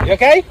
You okay?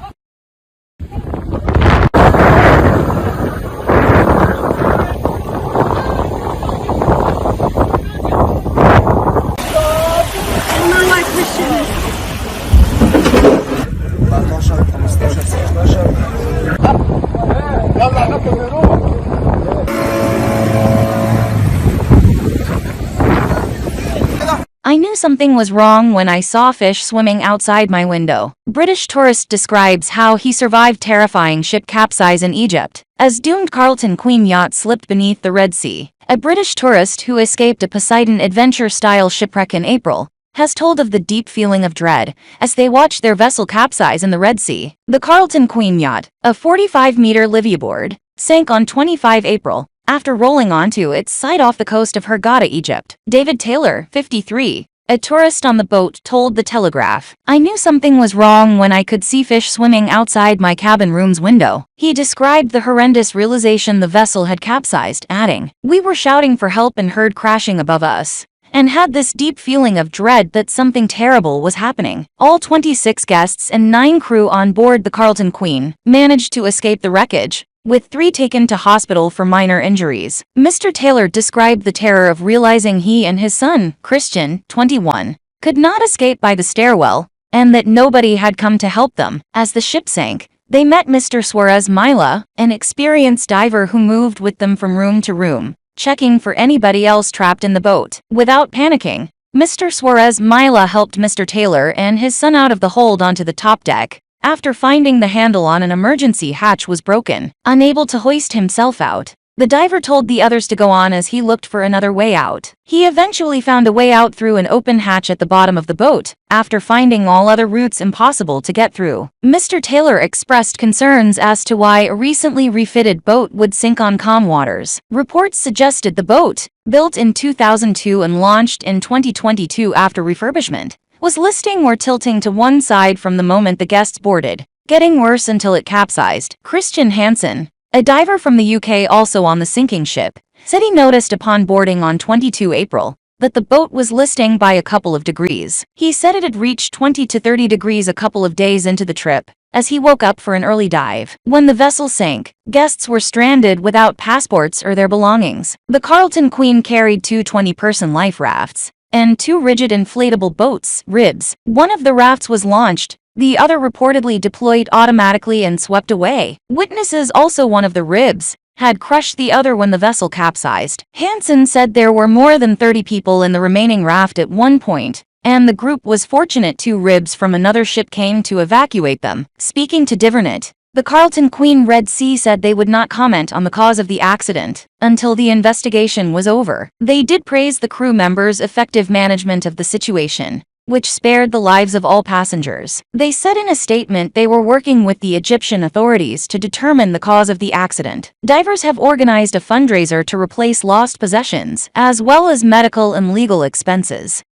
I knew something was wrong when I saw fish swimming outside my window. British tourist describes how he survived terrifying ship capsize in Egypt as doomed Carlton Queen yacht slipped beneath the Red Sea. A British tourist who escaped a Poseidon adventure-style shipwreck in April has told of the deep feeling of dread as they watched their vessel capsize in the Red Sea. The Carlton Queen yacht, a 45-meter liveaboard, sank on 25 April after rolling onto its side off the coast of Hurghada, Egypt. David Taylor, 53, a tourist on the boat, told The Telegraph, "I knew something was wrong when I could see fish swimming outside my cabin room's window." He described the horrendous realization the vessel had capsized, adding, "We were shouting for help and heard crashing above us, and had this deep feeling of dread that something terrible was happening." All 26 guests and 9 crew on board the Carlton Queen managed to escape the wreckage, with 3 taken to hospital for minor injuries. Mr. Taylor described the terror of realizing he and his son, Christian, 21, could not escape by the stairwell, and that nobody had come to help them. As the ship sank, they met Mr. Suarez Mila, an experienced diver who moved with them from room to room, checking for anybody else trapped in the boat. Without panicking, Mr. Suarez Mila helped Mr. Taylor and his son out of the hold onto the top deck, after finding the handle on an emergency hatch was broken. Unable to hoist himself out, the diver told the others to go on as he looked for another way out. He eventually found a way out through an open hatch at the bottom of the boat, after finding all other routes impossible to get through. Mr. Taylor expressed concerns as to why a recently refitted boat would sink on calm waters. Reports suggested the boat, built in 2002 and launched in 2022 after refurbishment, was listing or tilting to one side from the moment the guests boarded, getting worse until it capsized. Christian Hansen, a diver from the UK also on the sinking ship, said he noticed upon boarding on 22 April that the boat was listing by a couple of degrees. He said it had reached 20 to 30 degrees a couple of days into the trip, as he woke up for an early dive. When the vessel sank, guests were stranded without passports or their belongings. The Carlton Queen carried 2 20-person life rafts and 2 rigid inflatable boats, ribs. One of the rafts was launched, the other reportedly deployed automatically and swept away. Witnesses also one of the ribs had crushed the other when the vessel capsized. Hansen said there were more than 30 people in the remaining raft at one point, and the group was fortunate 2 ribs from another ship came to evacuate them. Speaking to Divernet, the Carlton Queen Red Sea said they would not comment on the cause of the accident until the investigation was over. They did praise the crew members' effective management of the situation, which spared the lives of all passengers. They said in a statement they were working with the Egyptian authorities to determine the cause of the accident. Divers have organized a fundraiser to replace lost possessions, as well as medical and legal expenses.